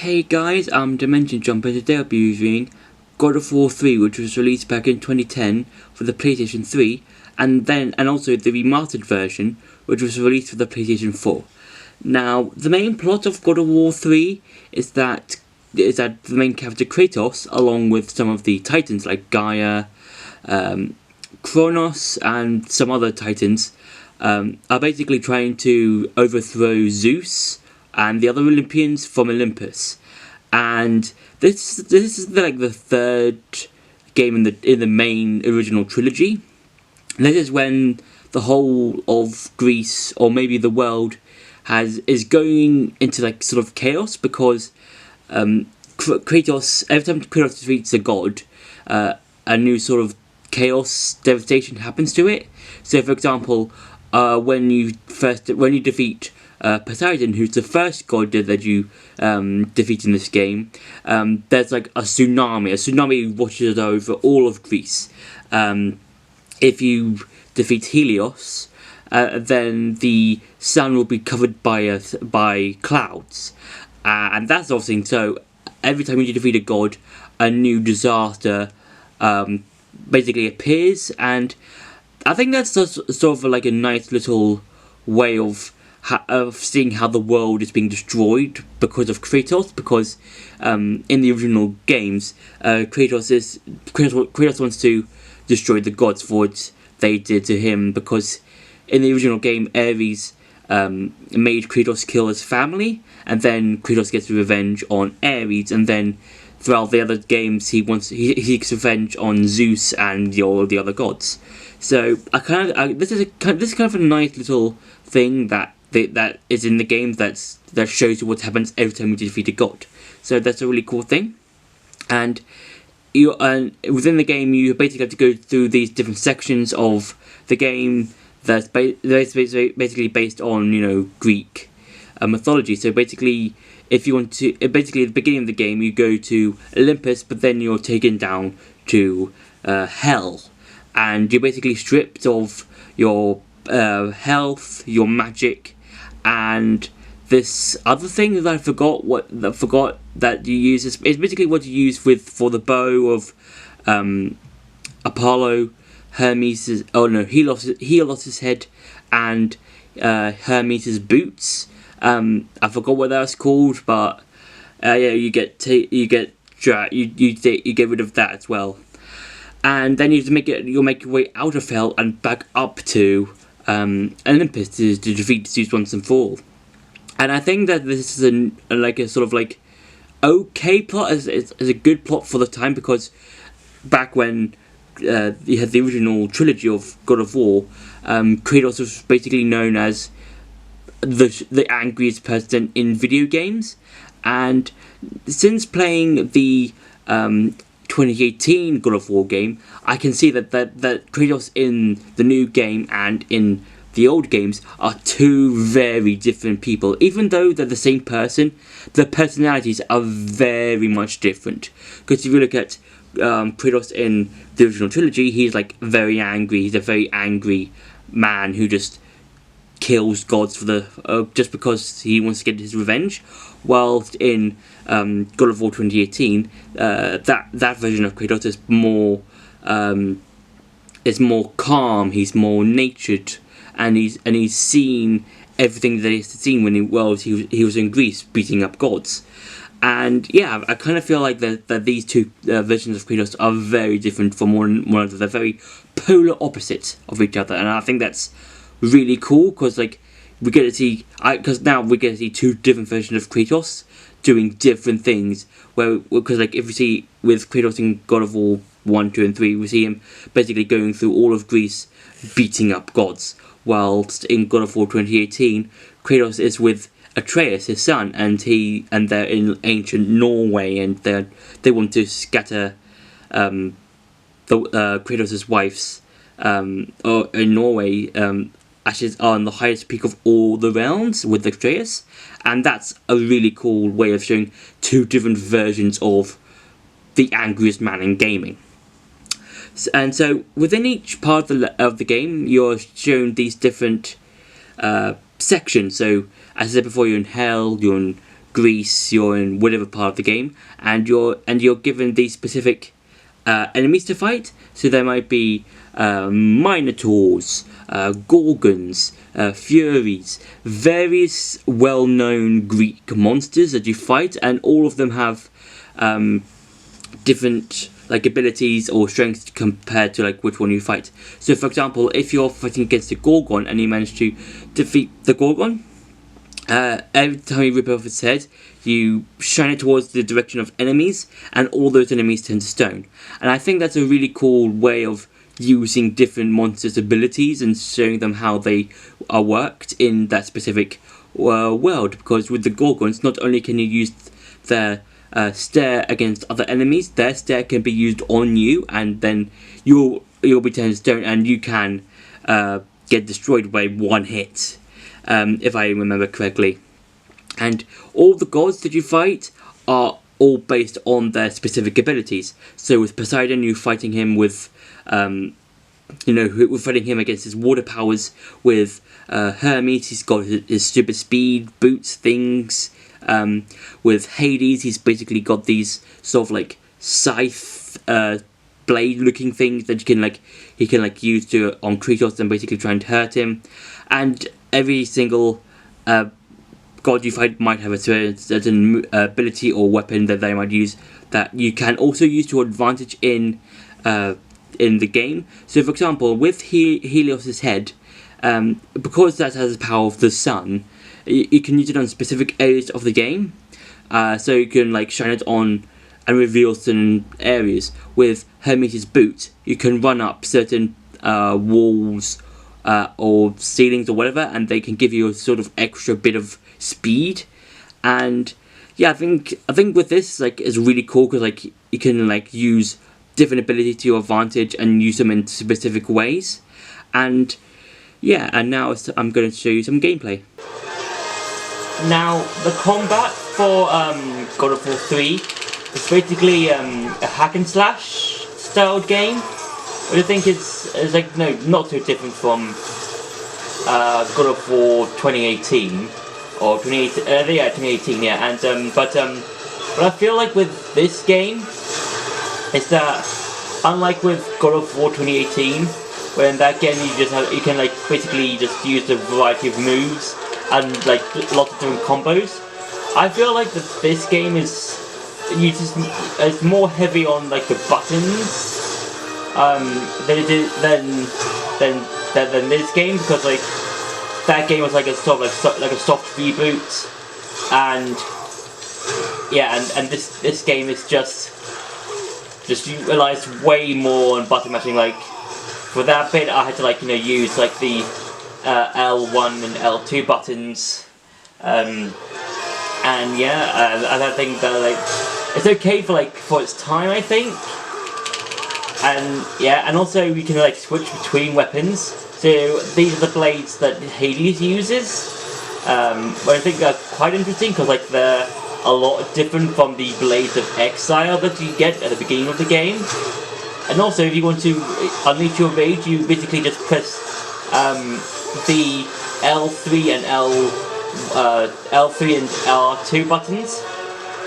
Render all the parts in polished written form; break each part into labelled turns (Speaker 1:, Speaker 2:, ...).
Speaker 1: Hey guys, I'm Dimension Jumper. Today I'll be reviewing God of War 3, which was released back in 2010 for the PlayStation 3, and also the remastered version, which was released for the PlayStation 4. Now, the main plot of God of War 3 is that the main character Kratos, along with some of the titans like Gaia, Kronos, and some other titans, are basically trying to overthrow Zeus and the other Olympians from Olympus. And this is like the third game in the main original trilogy. And this is when the whole of Greece, or maybe the world, is going into like sort of chaos, because Kratos, every time Kratos defeats a god, a new sort of chaos devastation happens to it. So, for example, when you defeat Poseidon, who's the first god that you defeat in this game, there's like a tsunami. A tsunami washes over all of Greece. If you defeat Helios, then the sun will be covered by clouds, and that sort of thing. So every time you defeat a god, a new disaster basically appears, and I think that's sort of like a nice little way of seeing how the world is being destroyed because of Kratos. Because in the original games, Kratos wants to destroy the gods for what they did to him, because in the original game, Ares made Kratos kill his family, and then Kratos gets revenge on Ares, and then throughout the other games he seeks revenge on Zeus and all the other gods. So this is kind of a nice little thing that is in the game that shows you what happens every time you defeat a god. So that's a really cool thing. And within the game, you basically have to go through these different sections of the game that's basically based on Greek mythology. So basically, if you want to, basically at the beginning of the game you go to Olympus, but then you're taken down to hell, and you're basically stripped of your health, your magic, and this other thing that I forgot that you use is basically what you use for the bow of Apollo, Helios' head, and Hermes' boots. I forgot what that was called, but you get rid of that as well, and then you'll make your way out of hell and back up to Olympus to defeat Zeus once and for all. And I think that this is a sort of like okay plot, is a good plot for the time, because back when you had the original trilogy of God of War, Kratos was basically known as the angriest person in video games. And since playing the 2018 God of War game, I can see that Kratos in the new game and in the old games are two very different people. Even though they're the same person, their personalities are very much different. Because if you look at Kratos in the original trilogy, he's like very angry. He's a very angry man who just kills gods for just because he wants to get his revenge. Whilst in God of War 2018, that version of Kratos is more calm. He's more natured, and he's seen everything that he's seen when he was in Greece beating up gods. And yeah, I kind of feel like that these two versions of Kratos are very different from one another. They're very polar opposites of each other, and I think that's really cool, because like we get to see two different versions of Kratos doing different things. Because like if we see with Kratos in God of War 1, 2, and 3, we see him basically going through all of Greece beating up gods, whilst in God of War 2018, Kratos is with Atreus, his son, and they're in ancient Norway, and they want to scatter Kratos' wife's in Norway. Ashes are on the highest peak of all the realms with Atreus, and that's a really cool way of showing two different versions of the angriest man in gaming. And so within each part of the game, you're shown these different sections. So as I said before, you're in hell, you're in Greece, you're in whatever part of the game, and you're given these specific enemies to fight. So there might be Minotaurs, Gorgons, Furies, various well-known Greek monsters that you fight, and all of them have different abilities or strengths compared to which one you fight. So for example, if you're fighting against a Gorgon and you manage to defeat the Gorgon, every time you rip off its head, you shine it towards the direction of enemies, and all those enemies turn to stone. And I think that's a really cool way of using different monsters' abilities and showing them how they are worked in that specific world. Because with the Gorgons, not only can you use their stare against other enemies, their stare can be used on you, and then you'll be turned to stone, and you can get destroyed by one hit. If I remember correctly. And all the gods that you fight are all based on their specific abilities. So with Poseidon, you're fighting him with, we're fighting him against his water powers. With Hermes, he's got his super speed, boots, things. With Hades, he's basically got these sort of scythe blade-looking things that he can use on Kratos and basically try and hurt him. And every single god you fight might have a certain ability or weapon that they might use that you can also use to advantage in the game. So for example, with Helios's head, because that has the power of the sun, you can use it on specific areas of the game. So you can shine it on and reveal certain areas. With Hermes' boot, you can run up certain walls or ceilings or whatever, and they can give you a sort of extra bit of speed. And yeah, I think with this is really cool because you can use different abilities to your advantage and use them in specific ways. And yeah, and now I'm going to show you some gameplay. Now the combat for God of War 3 is basically a hack and slash styled game. Which I think is not too different from God of War 2018 or 2018, yeah. And but I feel with this game is that unlike with God of War 2018, where in that game you can basically just use a variety of moves and lots of different combos. I feel that this game is it's more heavy on the buttons. Than it is than this game, because that game was a sort of a soft reboot, and yeah, and this game is just relies way more on button mashing. For that bit, I had to use the L1 and L2 buttons, and yeah, and I think that it's okay for its time, I think. And yeah, and also you can switch between weapons. So these are the blades that Hades uses. But I think they're quite interesting because they're a lot different from the blades of exile that you get at the beginning of the game. And also, if you want to unleash your rage, you basically just press the L3 and L3 and R2 buttons,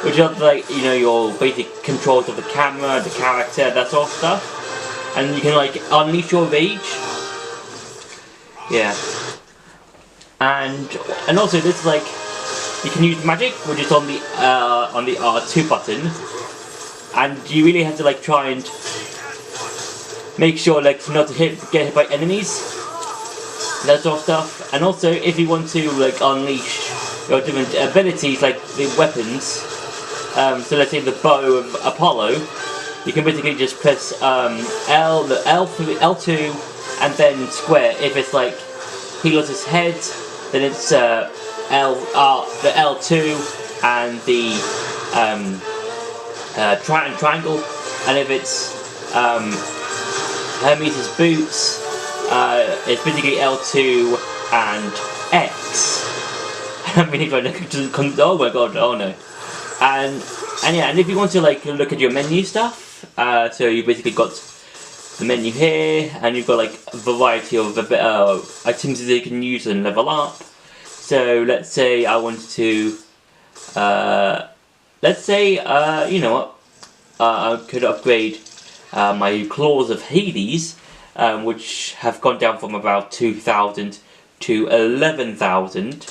Speaker 1: which are your basic controls of the camera, the character, that sort of stuff, and you can unleash your rage. Yeah, and also this you can use magic, which is on the R2 button, and you really have to try and make sure not to get hit by enemies, that sort of stuff. And also, if you want to unleash your different abilities, the weapons. So let's say the bow of Apollo, you can basically just press the L2 and then square. If it's Helios' head, then it's the L2 and the triangle. And if it's Hermes' boots, it's basically L2 and X. I'm really trying to. Oh my god! Oh no. And yeah, and if you want to look at your menu stuff, so you basically got the menu here, and you've got a variety of items that you can use and level up. So let's say I wanted to let's say, you know what, I could upgrade my Claws of Hades, which have gone down from about 2,000 to 11,000.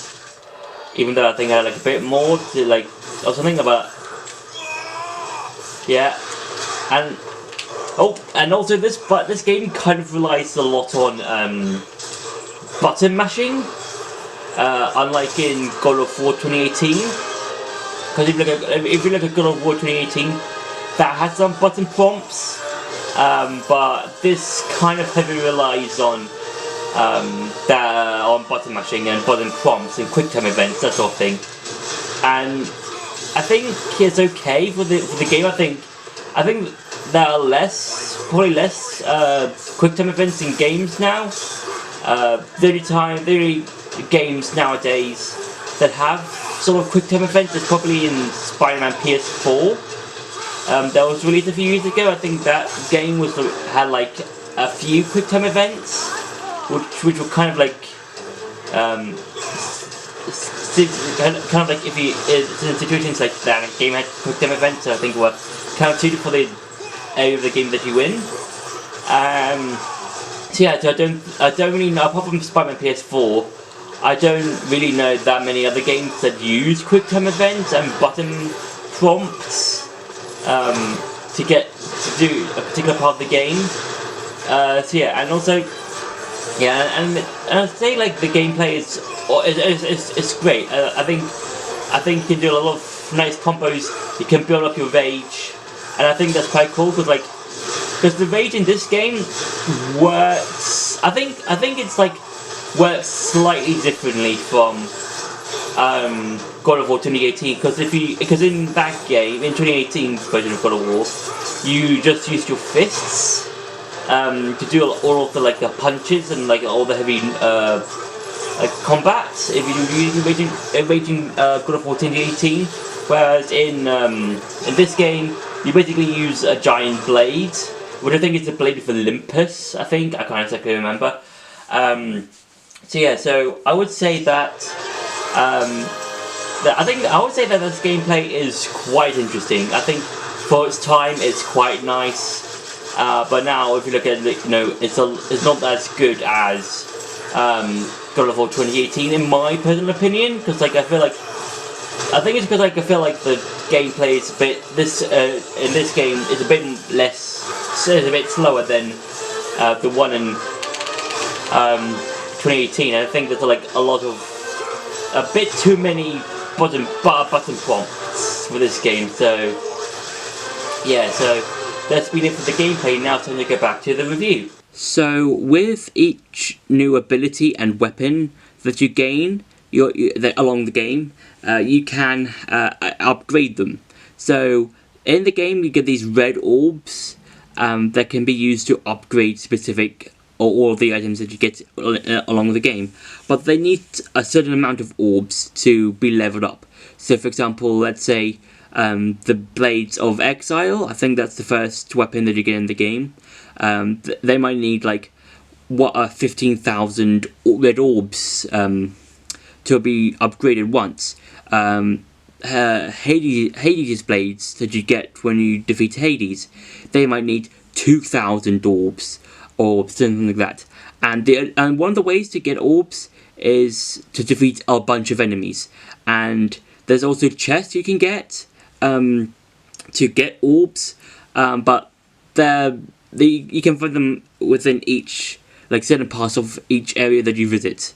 Speaker 1: Even though I think I had like a bit more to like, or something about, yeah, and and also this game kind of relies a lot on button mashing, unlike in God of War 2018. Because if you look at God of War 2018, that has some button prompts, but this kind of heavily relies on on button mashing and button prompts and quick time events, that sort of thing. And I think it's okay for the game. I think there are probably less quick time events in games now. The only games nowadays that have sort of quick time events is probably in Spider-Man PS4. That was released a few years ago. I think that game had like a few quick time events, which were kind of like kind of like if you in situations like that, a game had quick time events. So I think were kind of suited for the area of the game that you win. So yeah, so I don't really know, apart from Spider-Man PS4, I don't really know that many other games that use quick time events and button prompts to do a particular part of the game. So yeah, and also and I'd say like the gameplay is great. I think you can do a lot of nice combos. You can build up your rage, and I think that's quite cool because the rage in this game works. I think it's like works slightly differently from God of War 2018, because in that game, in 2018 version of God of War, you just used your fists to do all of the punches and like all the heavy combat. If you're raging God of War 2018, whereas in this game you basically use a giant blade, which I think is the blade of Olympus. I can't exactly remember. So yeah, so I would say that I would say that this gameplay is quite interesting. I think for its time, it's quite nice. But now, if you look at it, it's not as good as God of War 2018, in my personal opinion. Because I feel like I feel like the gameplay is a bit in this game is a bit a bit slower than the one in 2018. I think there's a bit too many button prompts for this game. So yeah, so that's been it for the gameplay. Now time to go back to the review. So with each new ability and weapon that you gain along the game, you can upgrade them. So in the game you get these red orbs that can be used to upgrade specific or all of the items that you get along the game, but they need a certain amount of orbs to be leveled up. So for example, let's say the Blades of Exile, I think that's the first weapon that you get in the game. They might need 15,000 red orbs to be upgraded once. Hades blades that you get when you defeat Hades, they might need 2,000 orbs or something like that. And one of the ways to get orbs is to defeat a bunch of enemies. And there's also chests you can get to get orbs, but you can find them within each certain parts of each area that you visit,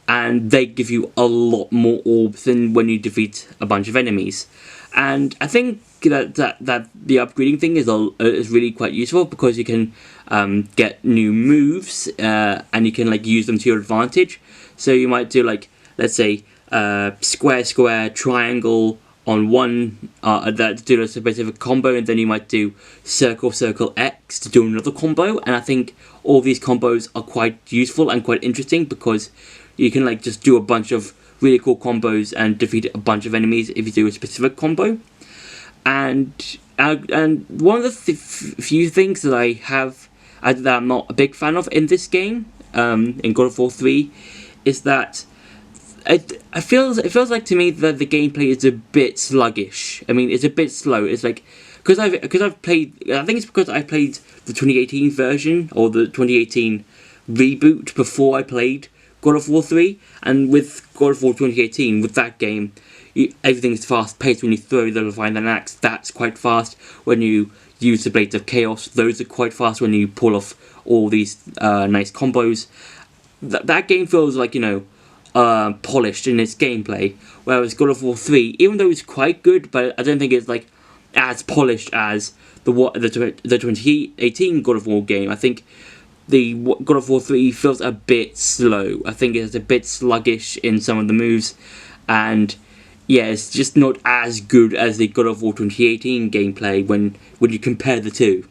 Speaker 1: and they give you a lot more orbs than when you defeat a bunch of enemies. And I think that the upgrading thing is really quite useful, because you can get new moves and you can use them to your advantage. So you might do let's say square, triangle on one that do a bit of a combo, and then you might do circle, X to do another combo. And I think all these combos are quite useful and quite interesting, because you can just do a bunch of really cool combos and defeat a bunch of enemies if you do a specific combo. And one of the few things that that I'm not a big fan of in this game, in God of War 3, is that it feels like to me that the gameplay is a bit sluggish. I mean, it's a bit slow. It's like because I've played. I think it's because I played the 2018 version or the 2018 reboot before I played God of War 3, and with God of War 2018, with that game, everything's fast paced. When you throw the Leviathan axe, that's quite fast. When you use the Blades of Chaos, those are quite fast. When you pull off all these nice combos, that game feels like, polished in its gameplay. Whereas God of War 3, even though it's quite good, but I don't think it's like as polished as the 2018 God of War game. I think the God of War 3 feels a bit slow. I think it's a bit sluggish in some of the moves, and yeah, it's just not as good as the God of War 2018 gameplay when you compare the two.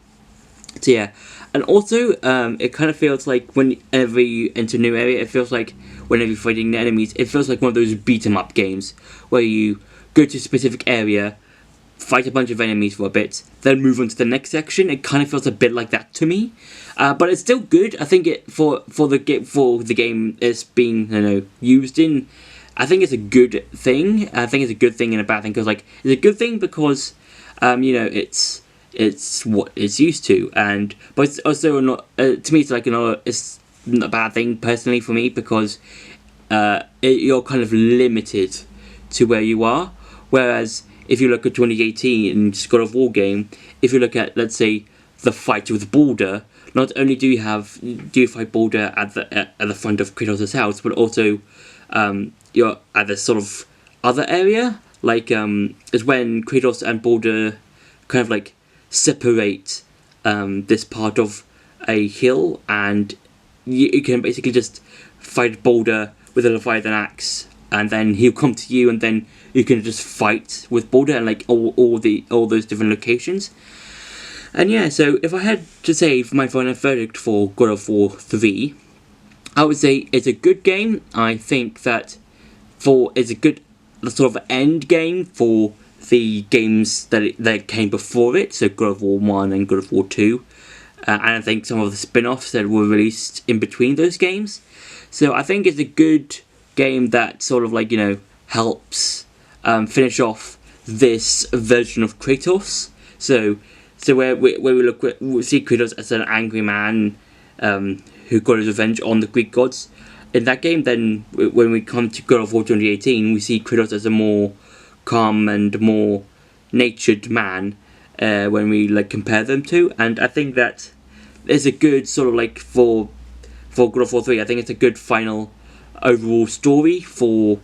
Speaker 1: So yeah, and also it kind of feels like whenever you enter a new area, it feels like whenever you're fighting the enemies, it feels like one of those beat 'em up games where you go to a specific area, fight a bunch of enemies for a bit, then move on to the next section. It kind of feels a bit like that to me, but it's still good. I think it for the game it's being used in. I think it's a good thing. I think it's a good thing and a bad thing, because like it's a good thing because it's what it's used to, but it's also not to me. It's like it's not a bad thing personally for me, because you're kind of limited to where you are. Whereas if you look at 2018 God of War game, if you look at, let's say, the fight with Baldur, not only do you fight Baldur at the front of Kratos' house, but also you're at this sort of other area, like is when Kratos and Baldur kind of like separate this part of a hill, and you can basically just fight Baldur with a Leviathan axe, and then he'll come to you, and then you can just fight with Baldur and like all those different locations. And yeah, so if I had to say my final verdict for God of War 3, I would say it's a good game. I think that it's a good sort of end game for the games that came before it, so God of War 1 and God of War 2, and I think some of the spin-offs that were released in between those games. So I think it's a good game that sort of like, helps finish off this version of Kratos. So where we see Kratos as an angry man who got his revenge on the Greek gods in that game. Then when we come to God of War 2018, we see Kratos as a more calm and more natured man when we like compare them two. And I think that is a good sort of like for God of War 3. I think it's a good final overall story for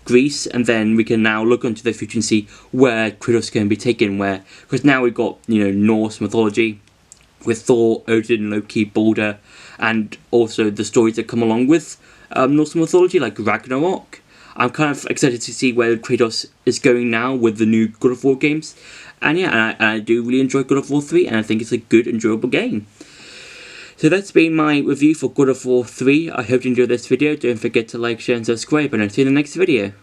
Speaker 1: Greece, and then we can now look into the future and see where Kratos can be taken. Because now we've got Norse mythology with Thor, Odin, Loki, Baldur, and also the stories that come along with Norse mythology like Ragnarok. I'm kind of excited to see where Kratos is going now with the new God of War games. And yeah, I do really enjoy God of War 3, and I think it's a good, enjoyable game. So that's been my review for God of War 3. I hope you enjoyed this video. Don't forget to like, share and subscribe, and I'll see you in the next video.